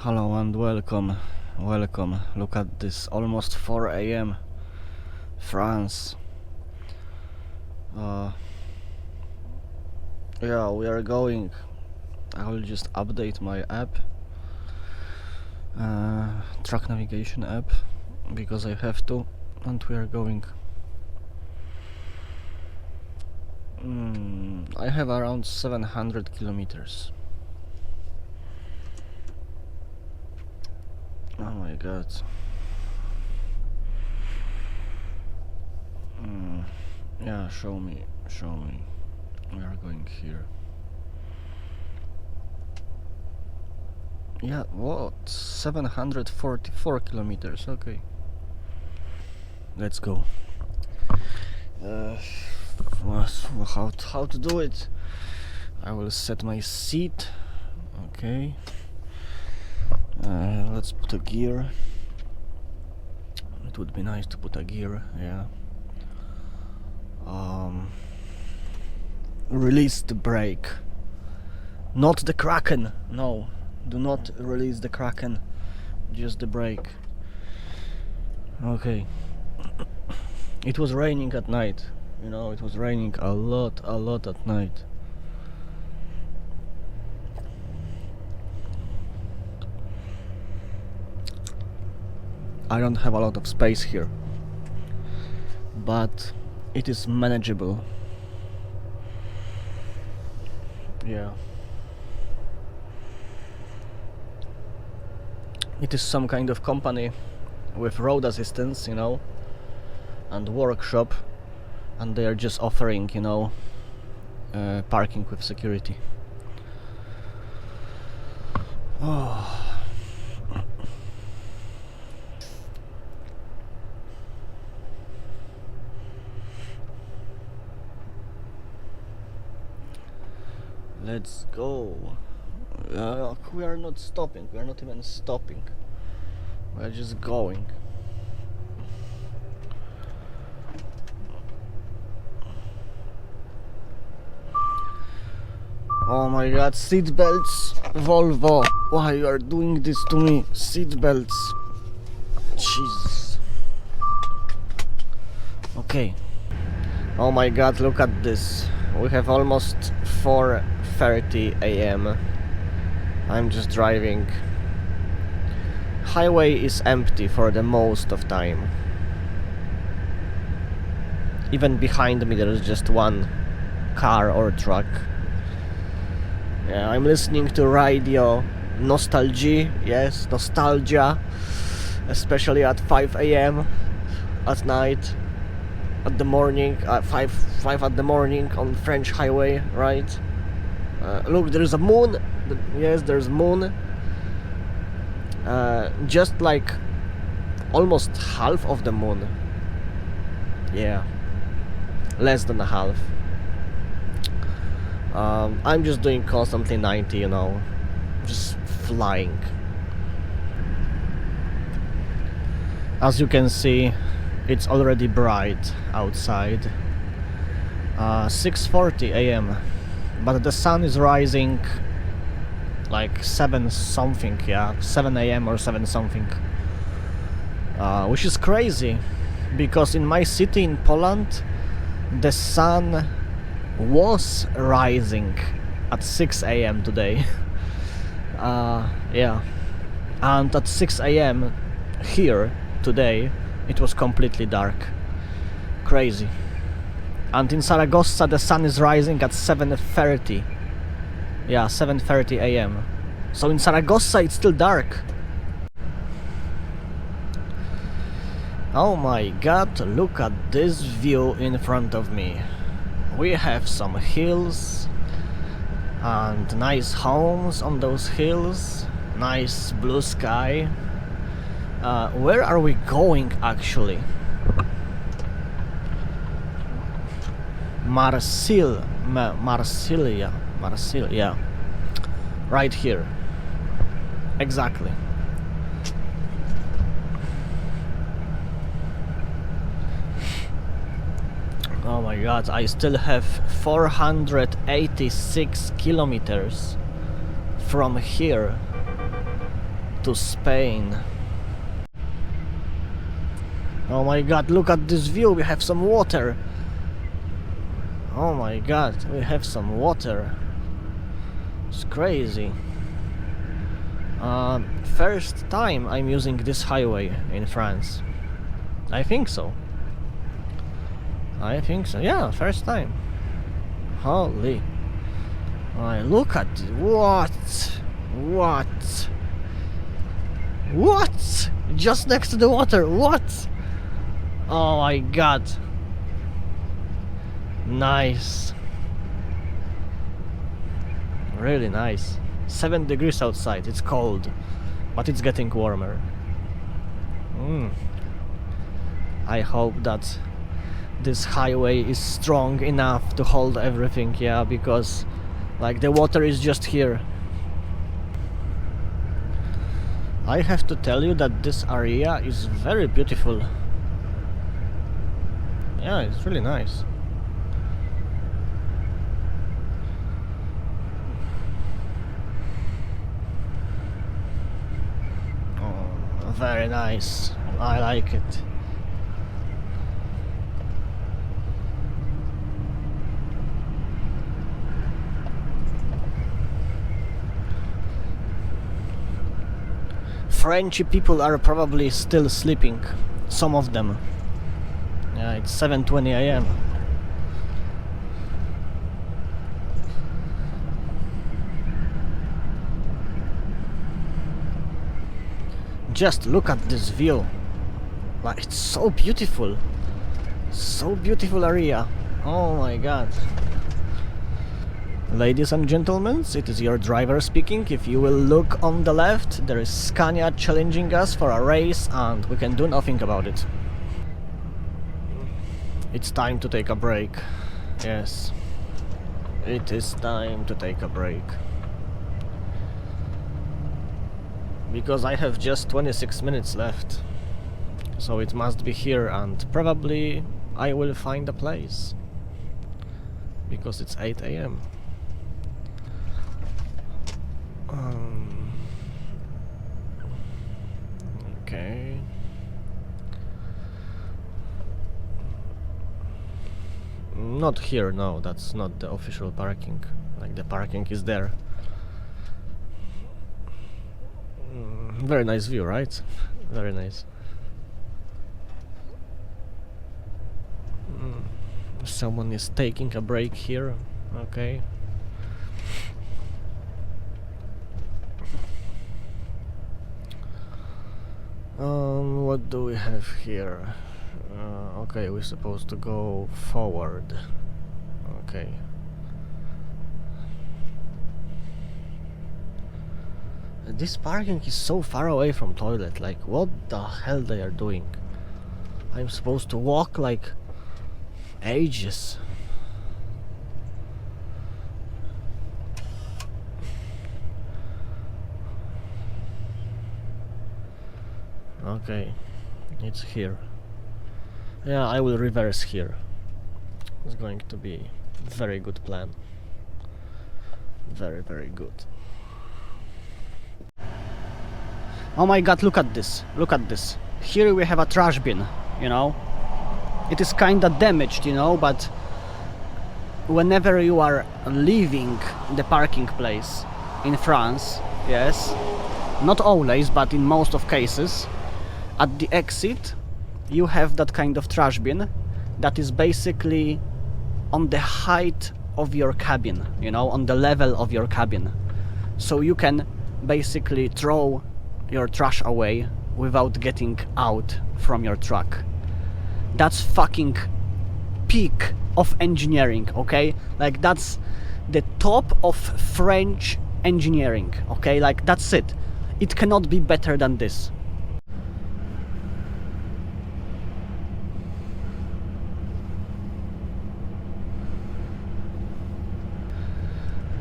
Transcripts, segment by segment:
Hello and welcome. Look at this, almost 4 a.m. France. Yeah, we are going. I will just update my app, track navigation app, because I have to, and we are going. I have around 700 kilometers. Oh my god. Yeah, show me. We are going here. Yeah, what? 744 kilometers, okay. Let's go. How to do it? I will set my seat. Okay. Let's put a gear. It would be nice to put a gear, yeah. Release the brake. Not the Kraken, no. Do not release the Kraken. Just the brake. Okay. It was raining at night. You know, it was raining a lot at night. I don't have a lot of space here, but it is manageable. Yeah. It is some kind of company with road assistance, you know, and workshop, and they are just offering, you know, parking with security. Oh. Let's go. We are not stopping. We are not even stopping. We are just going. Oh my god, seat belts, Volvo. Why you are doing this to me? Seat belts. Jesus. Okay. Oh my god, look at this. We have almost 4:30 a.m. I'm just driving. Highway is empty for the most of time. Even behind me there is just one car or truck. Yeah, I'm listening to radio nostalgia, yes, nostalgia, especially at 5 a.m. at night. At the morning, at 5 at the morning on French highway, right? Look, there's a moon. Yes, there's moon. Just like almost half of the moon. Yeah, less than a half. I'm just doing constantly 90, you know, just flying. As you can see, it's already bright outside. 6:40 a.m. But the sun is rising like 7 something, yeah, 7 a.m. or 7 something. Which is crazy, because in my city in Poland, the sun was rising at 6 a.m. today. Yeah. And at 6 a.m. here today, it was completely dark. Crazy. And in Zaragoza the sun is rising at 7:30. Yeah, 7:30 a.m. So in Zaragoza it's still dark. Oh my god, look at this view in front of me. We have some hills and nice homes on those hills. Nice blue sky. Where are we going actually? Marseille, yeah. Right here. Exactly. Oh my god, I still have 486 kilometers from here to Spain. Oh my god, look at this view, we have some water. Oh my god, we have some water. It's crazy. First time I'm using this highway in France. I think so. Yeah, first time. Holy. Look at what? What? Just next to the water, what? Oh my god. Nice. Really nice. 7 degrees outside, it's cold, but it's getting warmer. I hope that this highway is strong enough to hold everything, yeah, because like the water is just here. I have to tell you that this area is very beautiful. Yeah, it's really nice. Oh, very nice. I like it. French people are probably still sleeping, some of them. Yeah, it's 7:20 AM. Just look at this view. Like, it's so beautiful. So beautiful area. Oh my god. Ladies and gentlemen, it is your driver speaking. If you will look on the left, there is Scania challenging us for a race and we can do nothing about it. It's time to take a break. Yes. It is time to take a break. Because I have just 26 minutes left. So it must be here and probably I will find a place. Because it's 8 AM. Okay. Not here, no, that's not the official parking. Like, the parking is there. Very nice view, right? Very nice. Someone is taking a break here. Okay. What do we have here? Okay, we're supposed to go forward. Okay. This parking is so far away from toilet, like what the hell they are doing? I'm supposed to walk like ages. Okay, it's here. Yeah, I will reverse here. It's going to be a very good plan. Very, very good. Oh my god, look at this. Look at this. Here we have a trash bin, you know. It is kinda damaged, you know, but whenever you are leaving the parking place in France, yes, not always, but in most of cases, at the exit you have that kind of trash bin that is basically on the height of your cabin, you know, on the level of your cabin. So you can basically throw your trash away without getting out from your truck. That's fucking peak of engineering, okay? Like, that's the top of French engineering, okay? Like, that's it. It cannot be better than this.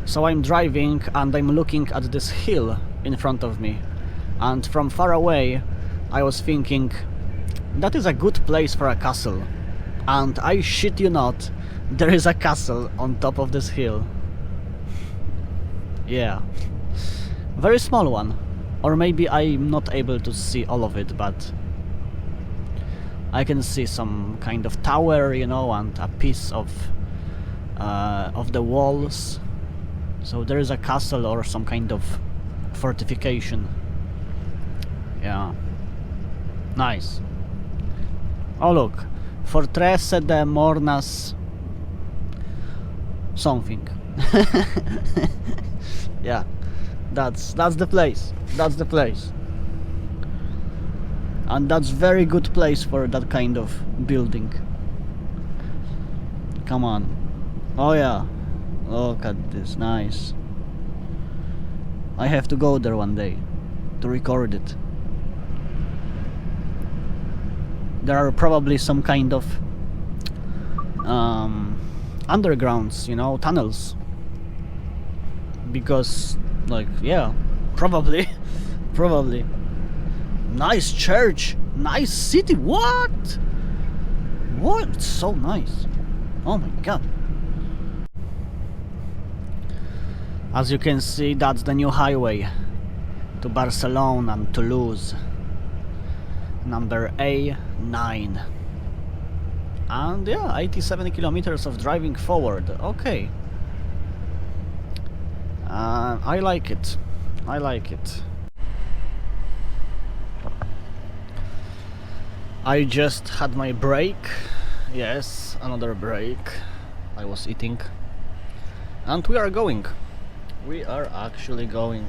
So I'm driving and I'm looking at this hill in front of me, and from far away I was thinking, that is a good place for a castle. And I shit you not, there is a castle on top of this hill. Yeah. Very small one, Or maybe I'm not able to see all of it, but I can see some kind of tower, you know, and a piece of the walls. So there is a castle or some kind of fortification. Yeah. Nice. Oh look, Fortresse de Mornas something. Yeah, that's the place. That's the place. And that's very good place for that kind of building. Come on. Oh yeah. Look at this, nice. I have to go there one day to record it. There are probably some kind of undergrounds, you know, tunnels. Because, like, yeah, probably, probably. Nice church, nice city. What? What? It's so nice. Oh my god. As you can see, that's the new highway to Barcelona and Toulouse. Number A9. And yeah, 87 kilometers of driving forward. Okay. I like it. I like it. I just had my break. Yes, another break. I was eating. And we are going. We are actually going.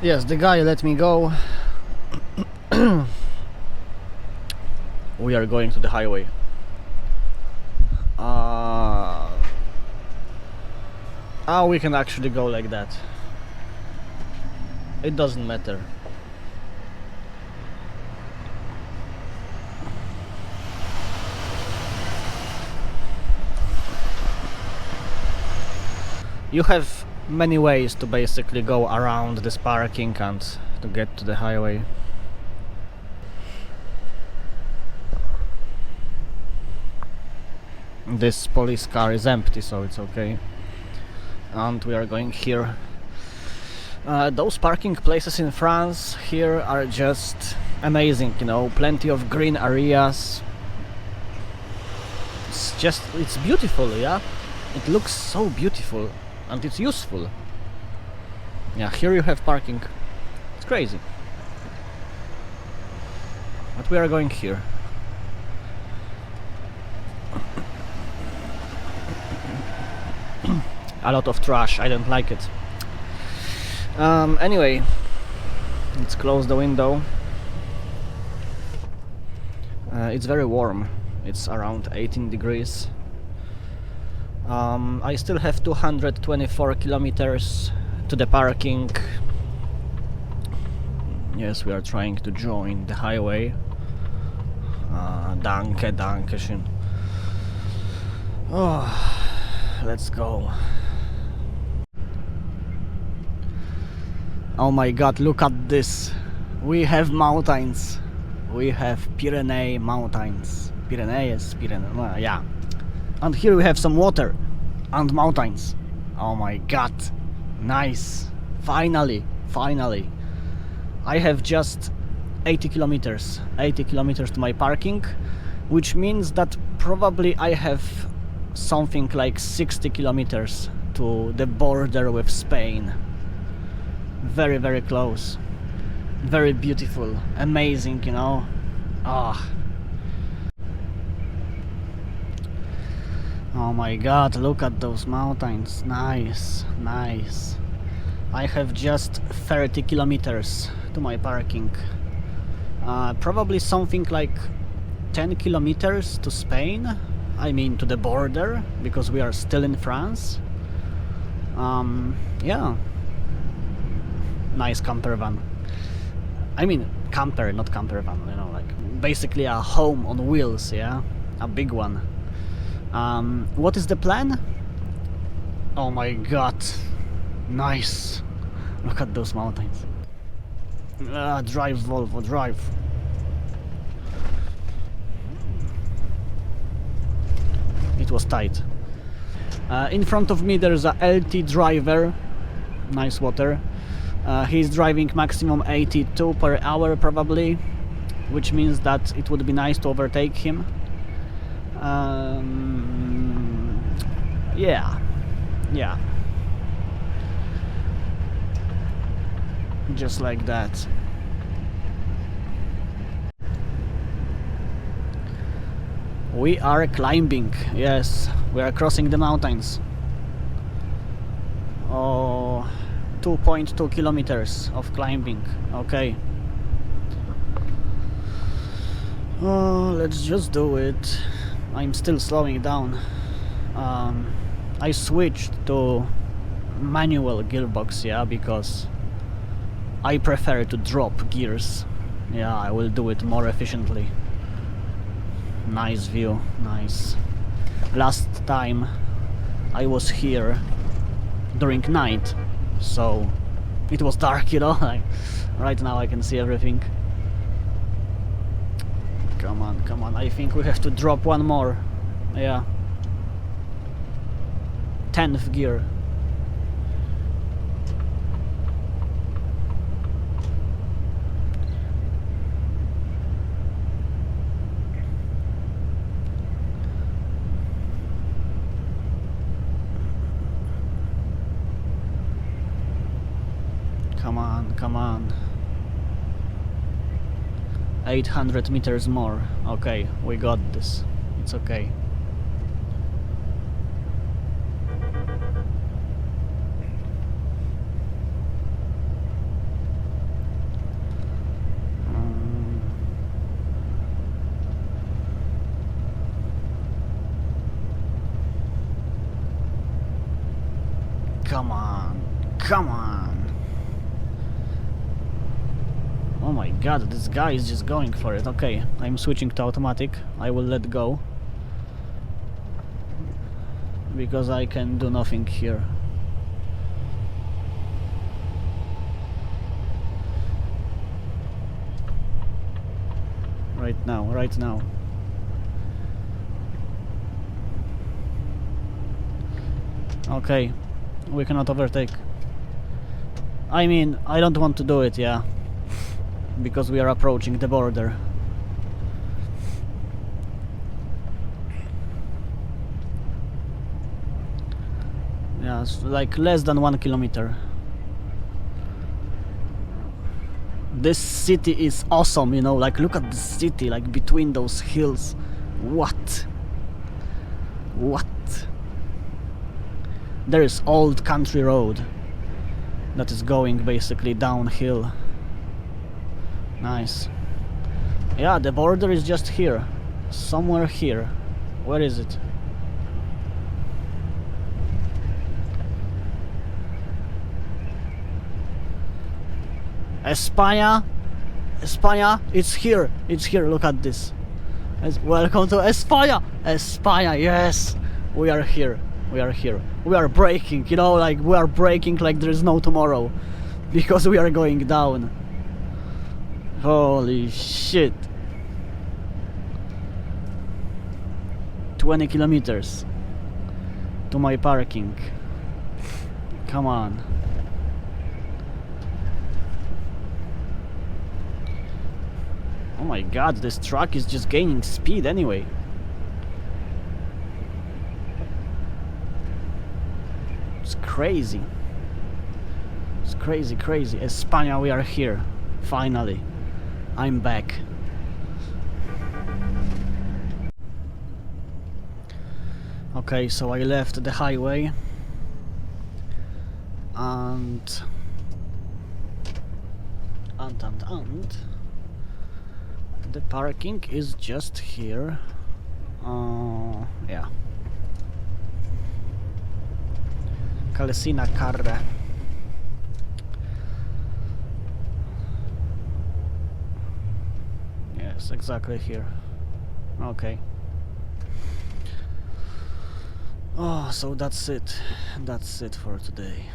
Yes, the guy let me go. We are going to the highway. We can actually go like that. It doesn't matter. You have many ways to basically go around this parking and to get to the highway. This police car is empty, so it's okay. And we are going here. Those parking places in France here are just amazing, you know, plenty of green areas. It's beautiful, yeah? It looks so beautiful and it's useful. Yeah, here you have parking. It's crazy. But we are going here. A lot of trash, I don't like it. Anyway, let's close the window. It's very warm. It's around 18 degrees. I still have 224 kilometers to the parking. Yes, we are trying to join the highway. Danke schön. Oh, let's go. Oh my god, look at this. We have mountains. We have Pyrenees mountains. Pyrenees, yeah. And here we have some water and mountains. Oh my god. Nice. Finally. I have just 80 kilometers to my parking, which means that probably I have something like 60 kilometers to the border with Spain. Very, very close. Very beautiful. Amazing, you know. Oh my god, look at those mountains. Nice. I have just 30 kilometers to my parking. Probably something like 10 kilometers to Spain. I mean to the border, because we are still in France. Yeah. Nice camper van. I mean camper, not camper van, you know, like basically a home on wheels, yeah? A big one. What is the plan? Oh my god. Nice. Look at those mountains. Drive, Volvo, drive. it was tight. In front of me there's a LT driver, nice water. He's driving maximum 82 per hour probably, which means that it would be nice to overtake him. Yeah. Just like that. We are climbing, yes, we are crossing the mountains. Oh, 2.2 kilometers of climbing, okay. Oh, let's just do it. I'm still slowing down. I switched to manual gearbox, yeah, because I prefer to drop gears. Yeah, I will do it more efficiently. Nice view, nice. Last time I was here during night, so it was dark, you know, like right now I can see everything. Come on, I think we have to drop one more. Yeah. 10th gear. Come on. 800 meters more. Okay, we got this. It's okay. Come on. Oh my god, this guy is just going for it. Okay, I'm switching to automatic. I will let go, because I can do nothing here. Right now. Okay, we cannot overtake. I mean, I don't want to do it, yeah, because we are approaching the border. Yeah, it's like less than 1 kilometer. This city is awesome, you know, like look at the city, like between those hills. What? There is old country road that is going basically downhill. Nice. Yeah, the border is just here. Somewhere here. Where is it? España, it's here, look at this. Welcome to España, yes, we are here, we are braking, you know, like we are braking like there is no tomorrow, because we are going down. Holy shit. 20 kilometers to my parking. Come on. Oh my god, this truck is just gaining speed anyway. It's crazy. It's crazy. España, we are here. Finally. I'm back. Okay, so I left the highway and the parking is just here. Yeah. Calcina Carre. Yes, exactly here. Okay. Oh, so that's it. That's it for today.